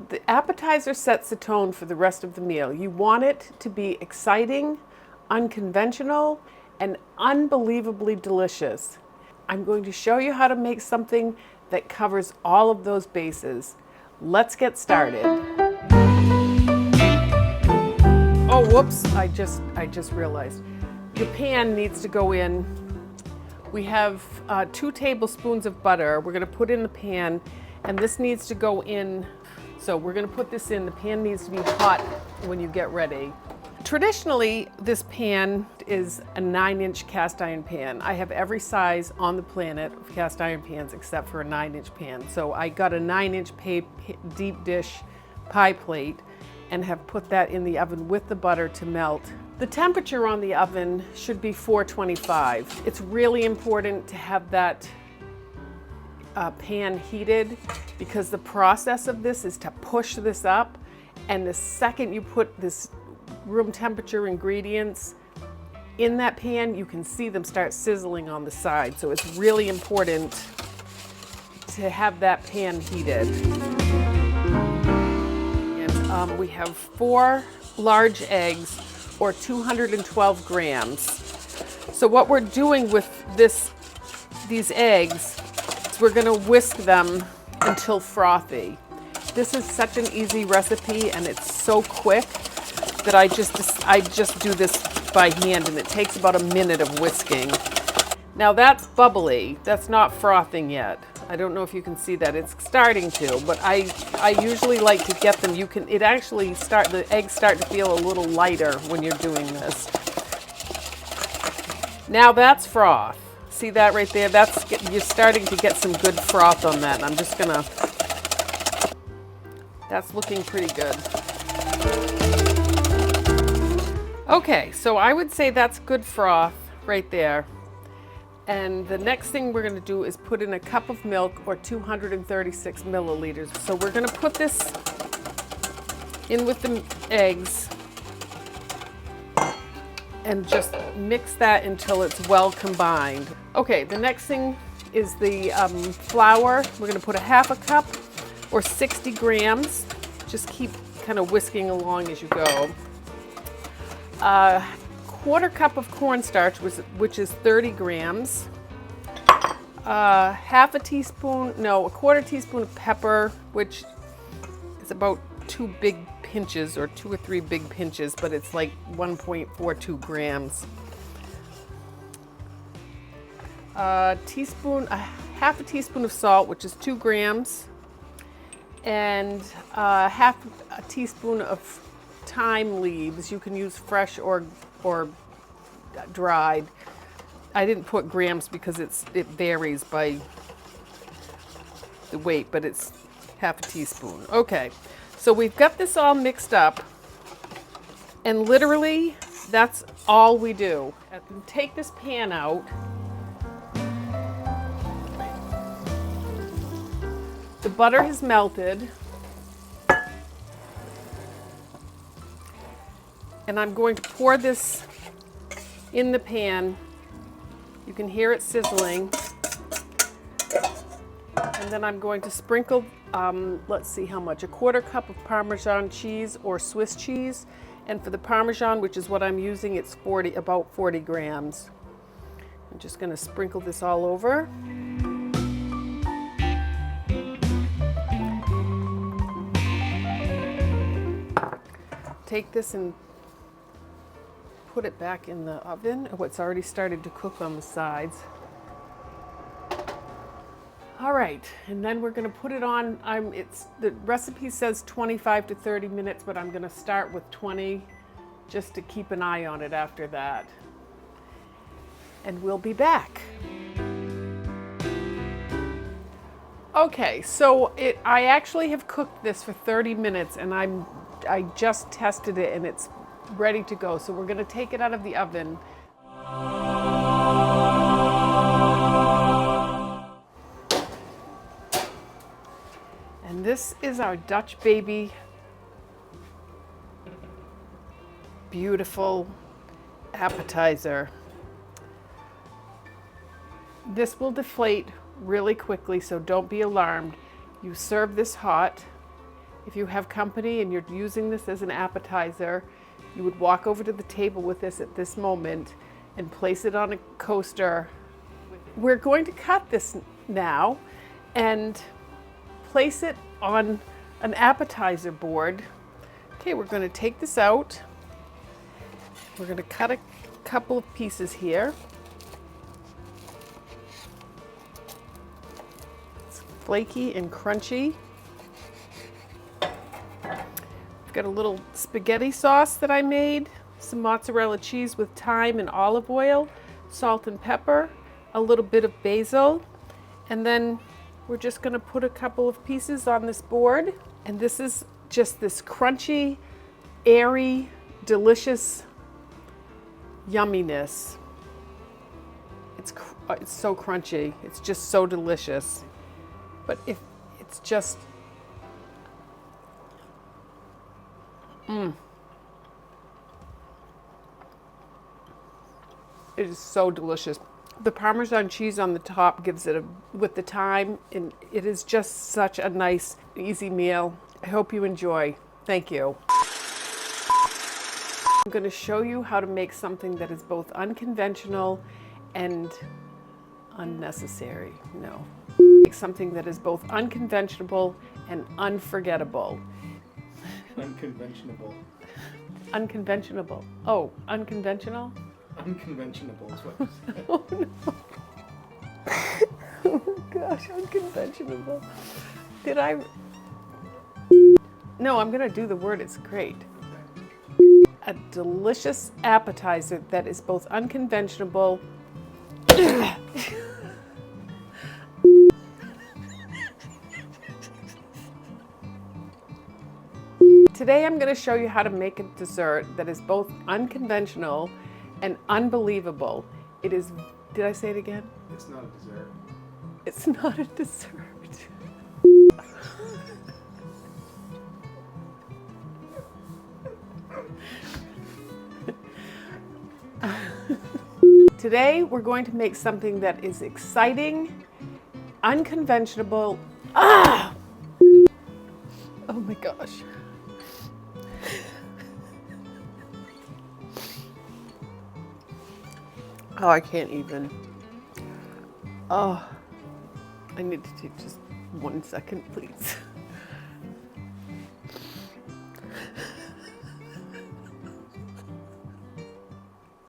the appetizer sets the tone for the rest of the meal. You want it to be exciting, unconventional, and unbelievably delicious. I'm going to show you how to make something that covers all of those bases. Let's get started. Oh, whoops, I just realized. Your pan needs to go in. We have 2 tablespoons of butter. We're gonna put in the pan, and this needs to go in. So we're gonna put this in. The pan needs to be hot when you get ready. Traditionally, this pan is a 9-inch cast iron pan. I have every size on the planet of cast iron pans except for a 9-inch pan. So I got a 9-inch deep dish pie plate and have put that in the oven with the butter to melt. The temperature on the oven should be 425. It's really important to have that pan heated because the process of this is to push this up, and the second you put this room temperature ingredients in that pan, you can see them start sizzling on the side. So it's really important to have that pan heated. And we have 4 large eggs, or 212 grams. So what we're doing with these eggs is we're gonna whisk them until frothy. This is such an easy recipe, and it's so quick that I just do this by hand, and it takes about a minute of whisking. Now that's bubbly, that's not frothing yet. I don't know if you can see that, it's starting to, but I usually like to get them, the eggs start to feel a little lighter when you're doing this. Now that's froth. See that right there? You're starting to get some good froth on that, and I'm just gonna, that's looking pretty good. Okay, so I would say that's good froth right there. And the next thing we're gonna do is put in a cup of milk, or 236 milliliters. So we're gonna put this in with the eggs and just mix that until it's well combined. Okay, the next thing is the flour. We're gonna put a half a cup, or 60 grams. Just keep kind of whisking along as you go. Quarter cup of cornstarch, which is 30 grams. A quarter teaspoon of pepper, which is about 2 big pinches, or 2 or 3 big pinches, but it's like 1.42 grams. Half a teaspoon of salt, which is 2 grams, and half a teaspoon of thyme leaves. You can use fresh or dried. I didn't put grams because it varies by the weight, but it's half a teaspoon. Okay, so we've got this all mixed up, and literally that's all we do. Take this pan out. The butter has melted. And I'm going to pour this in the pan. You can hear it sizzling. And then I'm going to sprinkle, let's see how much, a quarter cup of Parmesan cheese or Swiss cheese. And for the Parmesan, which is what I'm using, it's about 40 grams. I'm just gonna sprinkle this all over. Take this and put it back in the oven. Oh, it's already started to cook on the sides. All right, and then we're gonna put it on. The recipe says 25 to 30 minutes, but I'm gonna start with 20 just to keep an eye on it after that. And we'll be back. Okay, so I actually have cooked this for 30 minutes, and I just tested it, and it's ready to go. So we're gonna take it out of the oven. And this is our Dutch Baby, beautiful appetizer. This will deflate really quickly, so don't be alarmed. You serve this hot, If you have company and you're using this as an appetizer, you would walk over to the table with this at this moment and place it on a coaster. We're going to cut this now and place it on an appetizer board. Okay, we're going to take this out. We're going to cut a couple of pieces here. It's flaky and crunchy. I've got a little spaghetti sauce that I made, some mozzarella cheese with thyme and olive oil, salt and pepper, a little bit of basil, and then we're just going to put a couple of pieces on this board. And this is just this crunchy, airy, delicious yumminess. It's so crunchy. It's just so delicious. But if it's just it is so delicious. The Parmesan cheese on the top gives it with the thyme, and it is just such a nice, easy meal. I hope you enjoy. Thank you. I'm going to show you how to make something that is both unconventional and unnecessary. No. Make something that is both unconventional and unforgettable. Unconventional. Unconventional. Oh, unconventional? Unconventional is what you said. Oh no. Oh my gosh, unconventional. Did I? No, I'm gonna do the word, it's great. A delicious appetizer that is both unconventional. Today I'm going to show you how to make a dessert that is both unconventional and unbelievable. It is, did I say it again? It's not a dessert. It's not a dessert. Today we're going to make something that is exciting, unconventional. Ah! Oh my gosh. Oh, I can't even. Oh, I need to take just 1 second, please.